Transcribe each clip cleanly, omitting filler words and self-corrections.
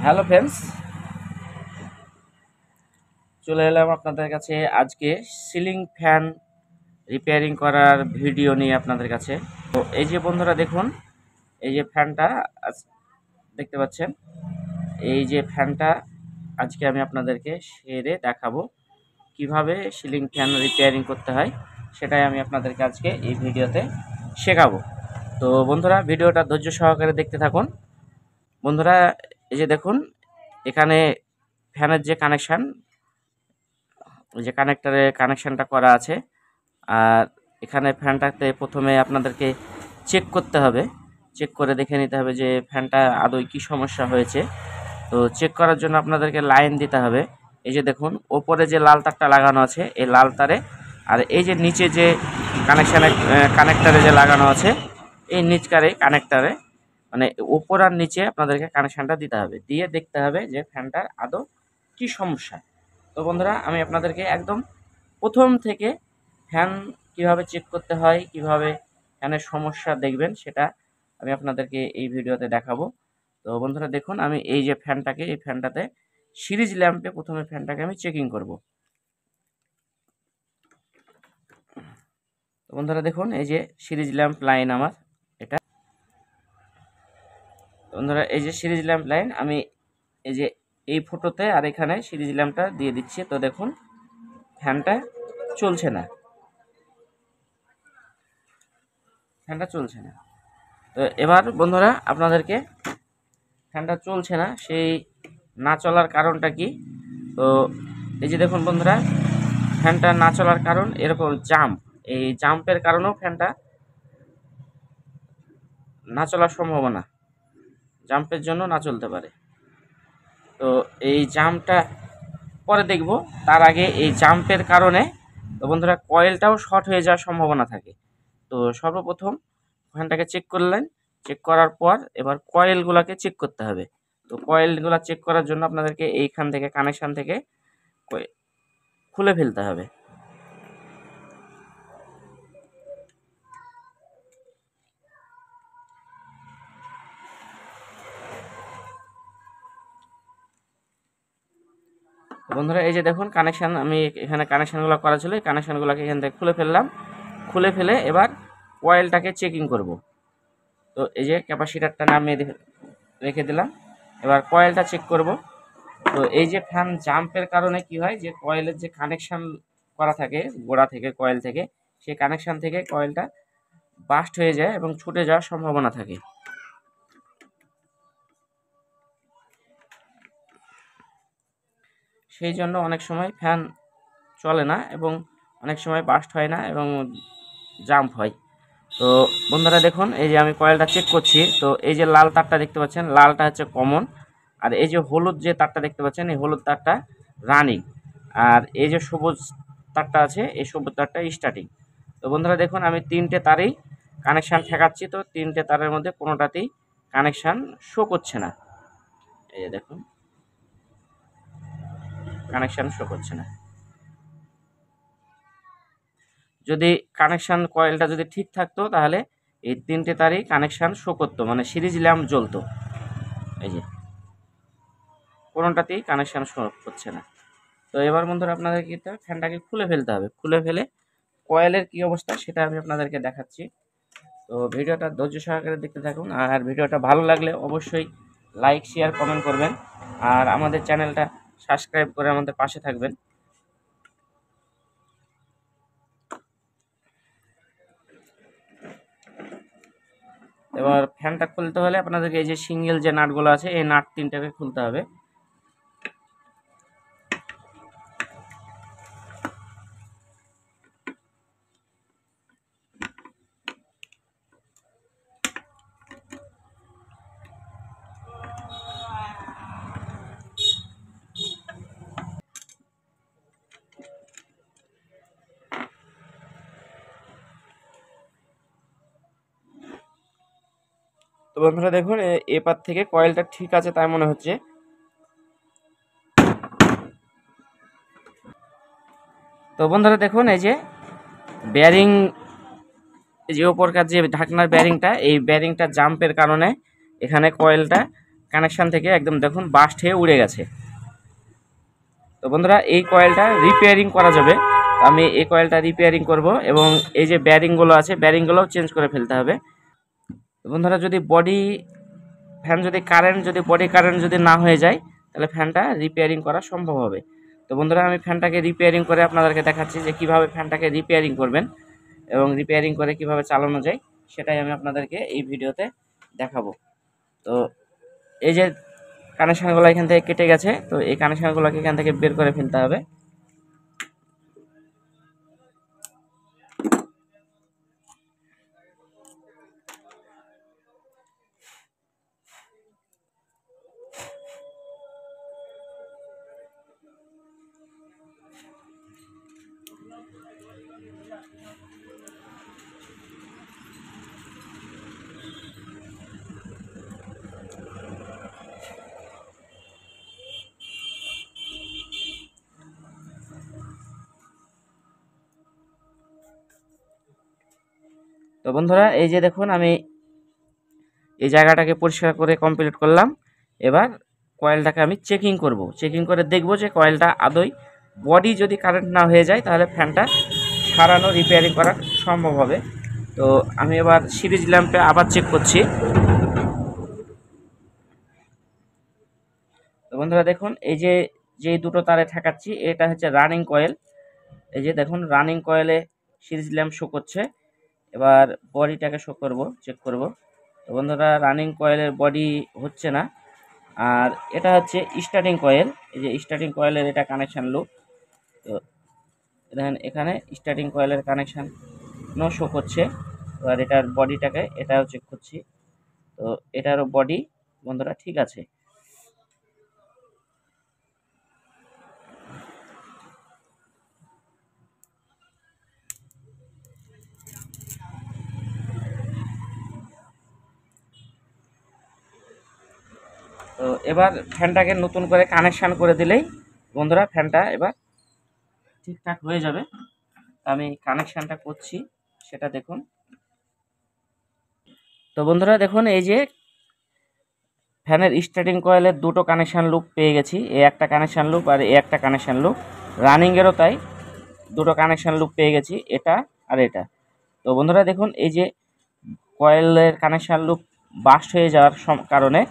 Hello friends, চলে এলাম আপনাদের কাছে আজকে সিলিং ফ্যান রিপেয়ারিং করার ভিডিও নিয়ে আপনাদের কাছে। তো এই যে বন্ধুরা দেখুন, এই যে ফ্যানটা দেখতে পাচ্ছেন, এই যে ফ্যানটা আজকে আমি আপনাদেরকে সেরে দেখাবো কিভাবে সিলিং ফ্যান রিপেয়ারিং করতে হয়, সেটাই আমি আপনাদেরকে আজকে এই ভিডিওতে শেখাবো। তো বন্ধুরা ভিডিওটা ধৈর্য সহকারে দেখতে থাকুন। বন্ধুরা এই যে দেখুন, এখানে ফ্যানের যে কানেকশানটা করা আছে, আর এখানে ফ্যানটাতে প্রথমে আপনাদেরকে চেক করতে হবে, চেক করে দেখে নিতে হবে যে ফ্যানটা আদৌ কী সমস্যা হয়েছে। তো চেক করার জন্য আপনাদেরকে লাইন দিতে হবে। এই যে দেখুন, ওপরে যে লাল তারটা লাগানো আছে এই লাল তারে, আর এই যে নিচে যে কানেক্টারে যে লাগানো আছে এই কানেক্টারে, মানে ওপর আর নিচে আপনাদেরকে কানেকশানটা দিতে হবে, দিয়ে দেখতে হবে যে ফ্যানটার আদৌ কী সমস্যা। তো বন্ধুরা আমি আপনাদেরকে একদম প্রথম থেকে ফ্যান কিভাবে চেক করতে হয়, কিভাবে ফ্যানের সমস্যা দেখবেন, সেটা আমি আপনাদেরকে এই ভিডিওতে দেখাবো। তো বন্ধুরা দেখুন, আমি এই যে এই ফ্যানটাতে সিরিজ ল্যাম্পে প্রথমে ফ্যানটাকে আমি চেকিং করব। তো বন্ধুরা দেখুন, এই যে সিরিজ ল্যাম্প লাইন আমার এটা। বন্ধুরা এই যে সিরিজ ল্যাম্প লাইন আমি এই যে এই ফটোতে আর এখানে সিরিজ ল্যাম্পটা দিয়ে দিচ্ছি। তো দেখুন ফ্যানটা চলছে না, তো এবার বন্ধুরা আপনাদেরকে ফ্যানটা চলছে না, সেই না চলার কারণটা কি। তো এই যে দেখুন বন্ধুরা, ফ্যানটা না চলার কারণ এরকম এই জাম্পের কারণেও ফ্যানটা না চলার সম্ভাবনা, জাম্পের জন্য না চলতে পারে। তো এই জাম্পটা পরে দেখব, তার আগে এই জাম্পের কারণে তো বন্ধুরা কয়েলটাও শর্ট হয়ে যাওয়ার সম্ভাবনা থাকে। তো সর্বপ্রথম ফ্যানটাকে চেক করলেন, চেক করার পর এবার কয়েলগুলোকে চেক করতে হবে। তো কয়েলগুলো চেক করার জন্য আপনাদেরকে এইখান থেকে কানেকশান থেকে খুলে ফেলতে হবে। বন্ধুরা এই যে দেখুন কানেকশান, আমি এখানে কানেকশানগুলো করা ছিল, এই কানেকশানগুলোকে এখান থেকে খুলে ফেললাম। খুলে ফেলে এবার কয়েলটাকে চেকিং করব। তো এই যে ক্যাপাসিটারটা নামিয়ে রেখে দিলাম, এবার কয়েলটা চেক করব। তো এই যে ফ্যান জাম্পের কারণে কি হয়, যে কয়েলের যে কানেকশান করা থাকে গোড়া থেকে, কয়েল থেকে, সেই কানেকশান থেকে কয়েলটা বাস্ট হয়ে যায় এবং ছুটে যাওয়ার সম্ভাবনা থাকে। সেই জন্য অনেক সময় ফ্যান চলে না এবং অনেক সময় বাস্ট হয় না এবং জাম্প হয়। তো বন্ধুরা দেখুন, এই যে আমি কয়েলটা চেক করছি। তো এই যে লাল তারটা দেখতে পাচ্ছেন, লালটা হচ্ছে কমন, আর এই যে হলুদ যে তারটা দেখতে পাচ্ছেন, এই হলুদ তারটা রানিং, আর এই যে সবুজ তারটা আছে এই সবুজ তারটা স্টার্টিং। তো বন্ধুরা দেখুন, আমি তিনটে তারেই কানেকশান ঠেকাচ্ছি। তো তিনটে তারের মধ্যে কোনোটাতেই কানেকশান শো করছে না। এই যে দেখুন কানেকশান শো করছে না। যদি কানেকশান কয়েলটা যদি ঠিক থাকতো তাহলে এই তিনটে তারই কানেকশান শো করতো, মানে সিরিজ ল্যাম্প জ্বলতো। এই যে কোনোটাতেই কানেকশান শো করছে না। তো এবার বন্ধুরা আপনাদেরকে ফ্যানটাকে খুলে ফেলতে হবে, খুলে ফেলে কয়েলের কী অবস্থা সেটা আমি আপনাদেরকে দেখাচ্ছি। তো ভিডিওটা ধৈর্য সহকারে দেখতে থাকুন, আর ভিডিওটা ভালো লাগলে অবশ্যই লাইক শেয়ার কমেন্ট করবেন, আর আমাদের চ্যানেলটা সাবস্ক্রাইব করে আমাদের পাশে থাকবেন। এবার ফ্যানটা খুলতে হলে আপনাদেরকে এই যে সিঙ্গেল যে নাটগুলো আছে এই নাট তিনটাকে খুলতে হবে। তো বন্ধুরা দেখুন, এপার থেকে কয়েলটা ঠিক আছে তাই মনে হচ্ছে। তো বন্ধুরা দেখুন, এই যে বেয়ারিং, এই যে ওপরকার যে ঢাকনার বেয়ারিংটা, এই বেয়ারিংটা জাম্পের কারণে এখানে কয়েলটা কানেকশান থেকে একদম দেখুন বাস্ট হয়ে উড়ে গেছে। তো বন্ধুরা এই কয়েলটা রিপেয়ারিং করা যাবে। আমি এই কয়েলটা রিপেয়ারিং করব এবং এই যে ব্যারিংগুলো আছে ব্যারিংগুলোও চেঞ্জ করে ফেলতে হবে। তো বন্ধুরা যদি বডি কারেন্ট যদি না হয়ে যায় তাহলে ফ্যানটা রিপেয়ারিং করা সম্ভব হবে। তো বন্ধুরা আমি ফ্যানটাকে রিপেয়ারিং করে আপনাদেরকে দেখাচ্ছি যে কিভাবে ফ্যানটাকে রিপেয়ারিং করবেন এবং রিপেয়ারিং করে কিভাবে চালানো যায় সেটাই আমি আপনাদেরকে এই ভিডিওতে দেখাবো। তো এই যে কানেকশানগুলো এখান থেকে কেটে গেছে, তো এই কানেকশানগুলোকে এখান থেকে বের করে ফেলতে হবে। তো বন্ধুরা এই যে দেখুন আমি এই জায়গাটাকে পরিষ্কার করে কমপ্লিট করলাম। এবার কয়েলটাকে আমি চেকিং করব, চেকিং করে দেখব যে কয়েলটা আদৌ বডি যদি কারেন্ট না হয়ে যায় তাহলে ফ্যানটা সারানো রিপেয়ারিং করা সম্ভব হবে। তো আমি এবার সিরিজ ল্যাম্পে আবার চেক করছি। তো বন্ধুরা দেখুন এই যে যেই দুটো তারে ঠেকাচ্ছি এটা হচ্ছে রানিং কয়েল। এই যে দেখুন রানিং কয়েলে সিরিজ ল্যাম্প শো করছে। এবার বডিটাকে শো করব, চেক করব। তো বন্ধুরা রানিং কয়েলের বডি হচ্ছে না, আর এটা হচ্ছে স্টার্টিং কয়েল। এই যে স্টার্টিং কয়েলের এটা কানেকশান লুপ। তো দেখেন এখানে স্টার্টিং কয়েলের কানেকশান নো শো করছে। এবার এটার বডিটাকে এটাও চেক করছি। তো এটারও বডি বন্ধুরা ঠিক আছে। তো এবার ফ্যানটাকে নতুন করে কানেকশান করে দিলেই বন্ধুরা ফ্যানটা এবার ঠিকঠাক হয়ে যাবে। আমি কানেকশানটা করছি সেটা দেখুন। তো বন্ধুরা দেখুন এই যে ফ্যানের স্টার্টিং কয়েলের দুটো কানেকশান লুপ পেয়ে গেছি, এ একটা কানেকশান লুপ আর এ একটা কানেকশান লুপ। রানিংয়েরও তাই দুটো কানেকশান লুপ পেয়ে গেছি, এটা আর এটা। তো বন্ধুরা দেখুন এই যে কয়েলের কানেকশান লুপ বাস্ট হয়ে যাওয়ার কারণে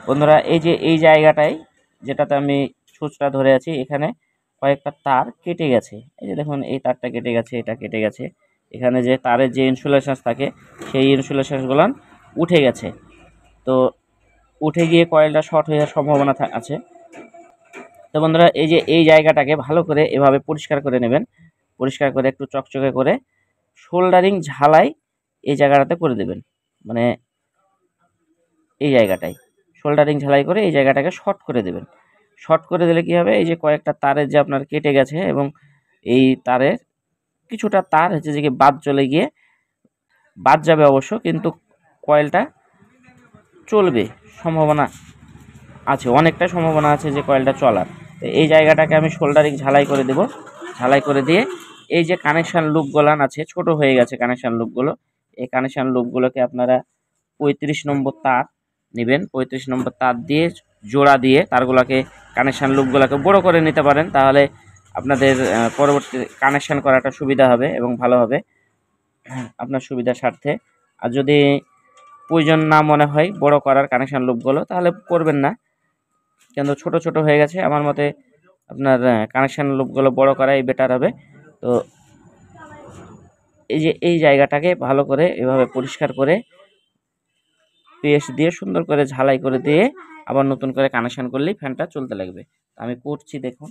বন্ধুরা এই যে এই জায়গাটায় যেটাতে আমি সুচটা ধরে আছি এখানে কয়েকটা তার কেটে গেছে। এই যে দেখুন এই তারটা কেটে গেছে, এটা কেটে গেছে। এখানে যে তারের যে ইনসুলেশন থাকে সেই ইনসুলেশনগুলো উঠে গেছে। তো উঠে গিয়ে কয়েলটা শর্ট হয়ে যাওয়ার সম্ভাবনা আছে। তো বন্ধুরা এই যে এই জায়গাটাকে ভালো করে এভাবে পরিষ্কার করে নেবেন, পরিষ্কার করে একটু চকচকে করে সোল্ডারিং ঝালাই এই জায়গাটাতে করে দেবেন। মানে এই জায়গাটায় সোল্ডারিং ঝালাই করে এই জায়গাটাকে শর্ট করে দেবেন। শর্ট করে দিলে কি হবে, এই যে কয়েকটা তারের যে আপনার কেটে গেছে এবং এই তারের কিছুটা তার হচ্ছে যে বাদ চলে গিয়ে বাদ যাবে অবশ্য, কিন্তু কয়েলটা চলবে সম্ভাবনা আছে, অনেকটা সম্ভাবনা আছে যে কয়েলটা চলার। তো এই জায়গাটাকে আমি সোল্ডারিং ঝালাই করে দেব। ঝালাই করে দিয়ে এই যে কানেকশান লুপগুলো আছে ছোট হয়ে গেছে কানেকশান লুপগুলো, এই কানেকশান লুপগুলোকে আপনারা 35 নম্বর তার নেবেন। 35 নম্বর তার দিয়ে জোড়া দিয়ে তারগুলোকে কানেকশান লুপগুলোকে বড় করে নিতে পারেন, তাহলে আপনাদের পরবর্তী কানেকশান করাটা সুবিধা হবে এবং ভালো হবে আপনার সুবিধার স্বার্থে। আর যদি প্রয়োজন না মনে হয় বড় করার কানেকশান লুপগুলো তাহলে করবেন না, কিন্তু ছোট ছোট হয়ে গেছে আমার মতে আপনার কানেকশান লুপগুলো বড় করাই বেটার হবে। তো এই যে এই জায়গাটাকে ভালো করে এভাবে পরিষ্কার করে পেস্ট দিয়ে সুন্দর করে ঝালাই করে দিয়ে আবার নতুন করে কানেকশান করলেই ফ্যানটা চলতে লাগবে। আমি করছি দেখুন।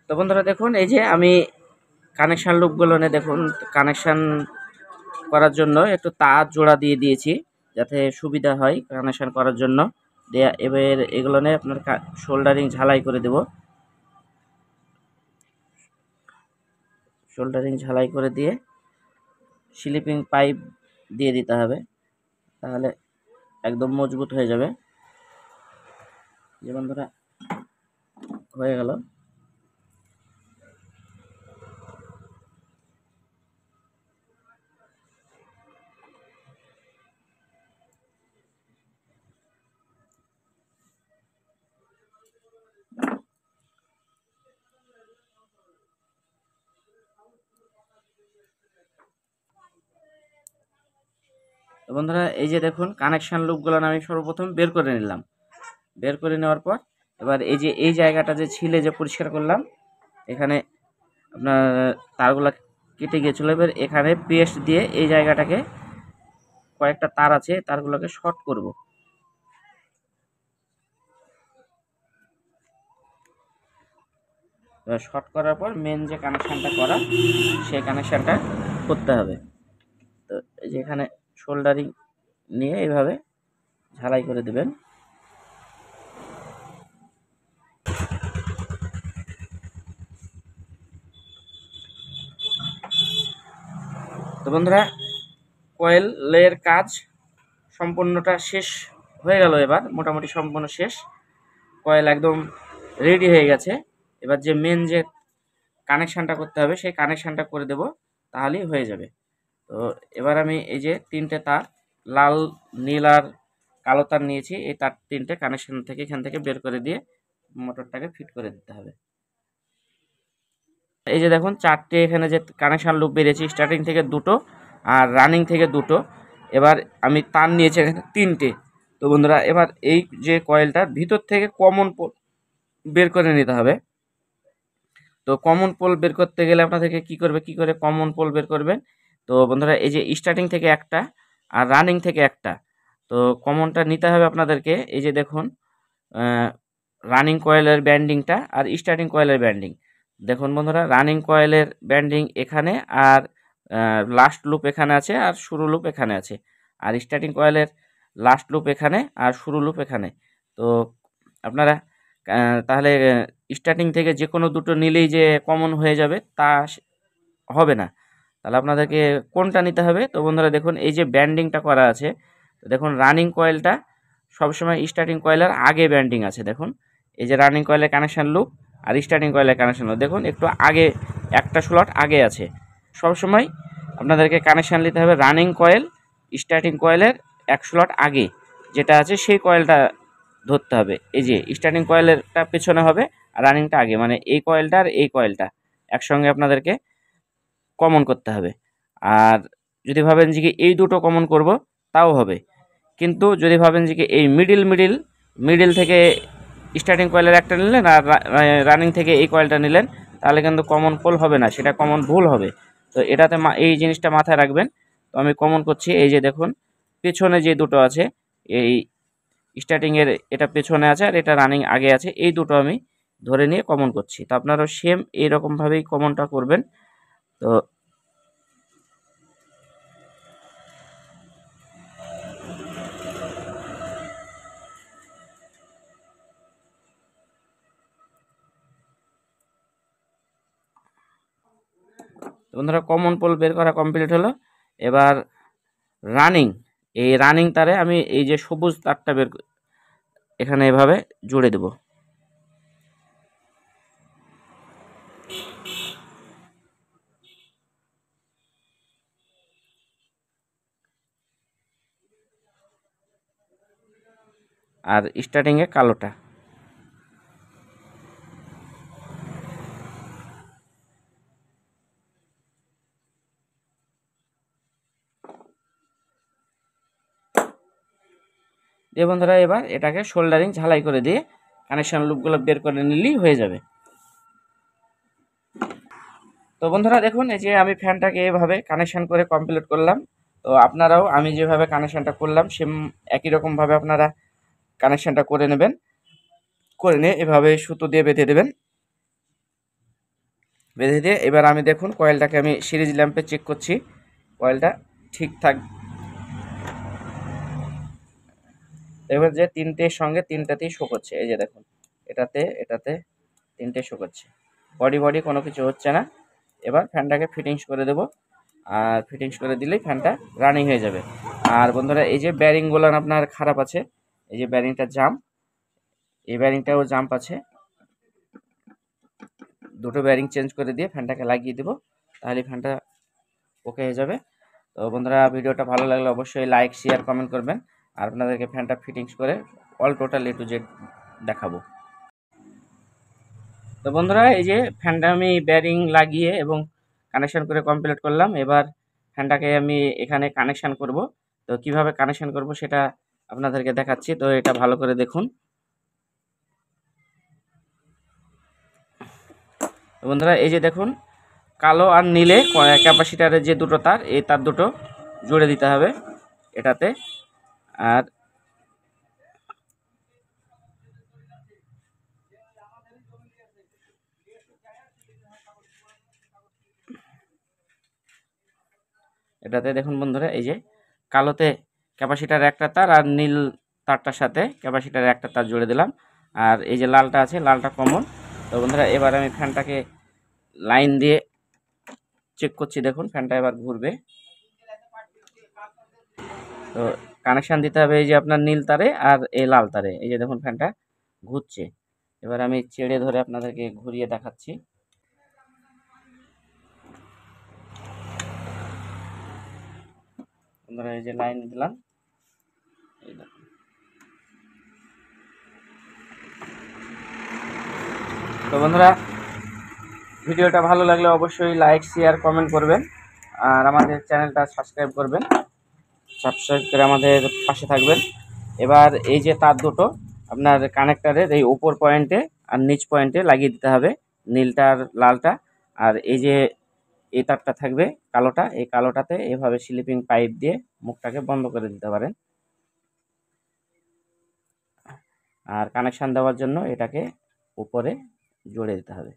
তো বন্ধুরা দেখুন এই যে আমি কানেকশান লুপগুলো দেখুন কানেকশান করার জন্য একটু তার জোড়া দিয়ে দিয়েছি যাতে সুবিধা হয় কানেকশান করার জন্য দেয়া। এবার এগুলো নিয়ে আপনার শোল্ডারিং ঝালাই করে দেব। শোল্ডারিং ঝালাই করে দিয়ে স্লিপিং পাইপ দিয়ে দিতে হবে, তাহলে একদম মজবুত হয়ে যাবে। যে বন্ধুরা হয়ে গেল। তো বন্ধুরা এই যে দেখুন কানেকশন লুপগুলো আমি সর্বপ্রথম বের করে নিলাম। বের করে নেওয়ার পর এবার এই যে এই জায়গাটা যে ছিলে যে পরিষ্কার করলাম, এখানে আপনার তারগুলো কেটে গিয়েছিল। এবার এখানে পেস্ট দিয়ে এই জায়গাটাকে কয়েকটা তার আছে তারগুলোকে শর্ট করব। এবার শর্ট করার পর মেন যে কানেকশানটা করা সেই কানেকশানটা করতে হবে। তো এই যে এখানে সোল্ডারিং নিয়ে এইভাবে ঝালাই করে দেবেন। তো বন্ধুরা কয়েলের কাজ সম্পূর্ণটা শেষ হয়ে গেল। এবার মোটামুটি সম্পূর্ণ শেষ, কয়েল একদম রেডি হয়ে গেছে। এবার যে মেন যে কানেকশানটা করতে হবে সেই কানেকশানটা করে দেব, তাহলেই হয়ে যাবে। তো এবার আমি এই যে তিনটে তার, লাল, নীল আর কালো তার নিয়েছি। এই তার তিনটে কানেকশান থেকে এখান থেকে বের করে দিয়ে মোটরটাকে ফিট করে দিতে হবে। এই যে দেখুন চারটে এখানে যে কানেকশান লুপ বেরিয়েছে, স্টার্টিং থেকে দুটো আর রানিং থেকে দুটো। এবার আমি তার নিয়েছি এখানে তিনটে। তো বন্ধুরা এবার এই যে কয়েলটার ভিতর থেকে কমন বের করে নিতে হবে। তো কমন পোল বের করতে গেলে আপনাদেরকে কী করে কমন পোল বের করবেন। তো বন্ধুরা এই যে স্টার্টিং থেকে একটা আর রানিং থেকে একটা, তো কমনটা নিতে হবে আপনাদেরকে। এই যে দেখুন রানিং কয়েলের ব্যান্ডিংটা আর স্টার্টিং কয়েলের ব্যান্ডিং দেখুন বন্ধুরা, রানিং কয়েলের ব্যান্ডিং এখানে আর লাস্ট লুপ এখানে আছে আর শুরু লুপ এখানে আছে, আর স্টার্টিং কয়েলের লাস্ট লুপ এখানে আর শুরু লুপ এখানে। তো আপনারা তাহলে স্টার্টিং থেকে যে কোনো দুটো নিলেই যে কমন হয়ে যাবে তা হবে না। তাহলে আপনাদেরকে কোনটা নিতে হবে। তো বন্ধুরা দেখুন এই যে ব্যান্ডিংটা করা আছে, তো দেখুন রানিং কয়েলটা সবসময় স্টার্টিং কয়েলের আগে ব্যান্ডিং আছে। দেখুন এই যে রানিং কয়েলের কানেকশান লুপ আর স্টার্টিং কয়েলের কানেকশান লুপ দেখুন একটু আগে, একটা স্লট আগে আছে। সবসময় আপনাদেরকে কানেকশান নিতে হবে রানিং কয়েল স্টার্টিং কয়েলের এক স্লট আগে যেটা আছে সেই কয়েলটা ধরতে হবে। এই যে স্টার্টিং কয়েলেরটা পেছনে হবে আর রানিংটা আগে, মানে এই কয়েলটা আর এই কয়েলটা একসঙ্গে আপনাদেরকে কমন করতে হবে। আর যদি ভাবেন যে কি এই দুটো কমন করব তাও হবে, কিন্তু যদি ভাবেন যে কি এই মিডিল থেকে স্টার্টিং কয়েলের একটা নিলেন আর রানিং থেকে এই কয়েলটা নিলেন, তাহলে কিন্তু কমন পোল হবে না, সেটা কমন ভুল হবে। তো এটাতে এই জিনিসটা মাথায় রাখবেন। তো আমি কমন করছি। এই যে দেখুন পেছনে যে দুটো আছে, এই স্টার্টিংয়ের এটা পেছনে আছে আর এটা রানিং আগে আছে, এই দুটো আমি ধরে নিয়ে কমন করছি। তো আপনারাও সেম এইরকমভাবেই কমনটা করবেন। তো বন্ধুরা কমন পোল বের করা কমপ্লিট হলো। এবার রানিং, এই রানিং তারে আমি এই যে সবুজ তারটা এখানে এভাবে জুড়ে দেব। আর স্টার্টিংয়ে কালোটা। দিয়ে বন্ধুরা এবার এটাকে শোল্ডারিং ঝালাই করে দিয়ে কানেকশান লুপগুলো বের করে নিলেই হয়ে যাবে। তো বন্ধুরা দেখুন এই যে আমি ফ্যানটাকে এভাবে কানেকশান করে কমপ্লিট করলাম। তো আপনারাও আমি যেভাবে কানেকশানটা করলাম সেম একই রকমভাবে আপনারা কানেকশানটা করে নেবেন। করে নিয়ে এভাবে সুতো দিয়ে বেঁধে দেবেন। বেঁধে দিয়ে এবার আমি দেখুন কয়েলটাকে আমি সিরিজ ল্যাম্পে চেক করছি, কয়েলটা ঠিকঠাক। এবার যে তিনটের সঙ্গে তিনটাতেই শো করছে, এই যে দেখুন এটাতে তিনটে শো করছে, বডি কোনো কিছু হচ্ছে না। এবার ফ্যানটাকে ফিটিংস করে দেব। আর ফিটিংস করে দিলেই ফ্যানটা রানিং হয়ে যাবে। আর বন্ধুরা এই যে ব্যারিংগুলো আপনার খারাপ আছে, এই যে ব্যারিংটা জাম্প, এই ব্যারিংটাও জাম্প আছে, দুটো ব্যারিং চেঞ্জ করে দিয়ে ফ্যানটাকে লাগিয়ে দেবো, তাহলে ফ্যানটা ওকে হয়ে যাবে। তো বন্ধুরা ভিডিওটা ভালো লাগলে অবশ্যই লাইক শেয়ার কমেন্ট করবেন, আর আপনাদেরকে ফ্যানটা ফিটিংস করে all total A to Z দেখাবো। তো বন্ধুরা এই যে ফ্যানটা আমি ব্যারিং লাগিয়ে এবং কানেকশন করে কমপ্লিট করলাম। এবার ফ্যানটাকে আমি এখানে কানেকশন করব। তো কিভাবে কানেকশন করব সেটা আপনাদেরকে দেখাচ্ছি, তো এটা ভালো করে দেখুন। তো বন্ধুরা এই যে দেখুন, কালো আর নীলে ক্যাপাসিটারের যে দুটো তার, এই তার দুটো জুড়ে দিতে হবে এটাতে। আর এটাতে দেখুন বন্ধুরা, এই যে কালোতে ক্যাপাসিটার একটা তার আর নীল তারটার সাথে ক্যাপাসিটার একটা তার জুড়ে দিলাম। আর এই যে লালটা আছে, লালটা কমন। তো বন্ধুরা এবার আমি ফ্যানটাকে লাইন দিয়ে চেক করছি, দেখুন ফ্যানটা এবার ঘুরবে। তো কানেকশান দিতে হবে এই যে আপনার নীল তারে আর এই লাল তারে, এই যে দেখুন ফ্যানটা ঘুরছে। এবার আমি চেড়ে ধরে আপনাদেরকে ঘুরিয়ে দেখাচ্ছি। বন্ধুরা এই যে লাইন দিলাম, এই দেখুন। তো বন্ধুরা ভিডিওটা ভালো লাগলে অবশ্যই লাইক শেয়ার কমেন্ট করবেন, আর আমাদের চ্যানেলটা সাবস্ক্রাইব করবেন, সাবস্ক্রাইব করে আমাদের পাশে থাকবেন। এবার এই যে তার দুটো আপনার কানেক্টারের এই উপর পয়েন্টে আর নিচ পয়েন্টে লাগিয়ে দিতে হবে, নীলটা আর লালটা। আর এই যে এই তারটা থাকবে কালোটা, এই কালোটাতে এভাবে স্লিপিং পাইপ দিয়ে মুখটাকে বন্ধ করে দিতে পারেন। আর কানেকশান দেওয়ার জন্য এটাকে উপরে জুড়ে দিতে হবে।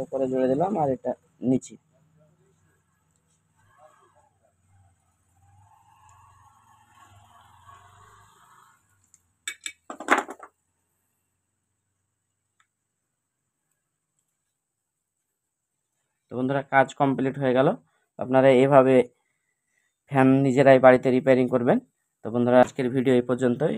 উপরে জুড়ে দিলাম আর এটা নিচে। তো বন্ধুরা কাজ কমপ্লিট হয়ে গেল। আপনারা এভাবে ফ্যান নিজেরাই বাড়িতে রিপেয়ারিং করবেন। তো বন্ধুরা আজকের ভিডিও এই পর্যন্তই।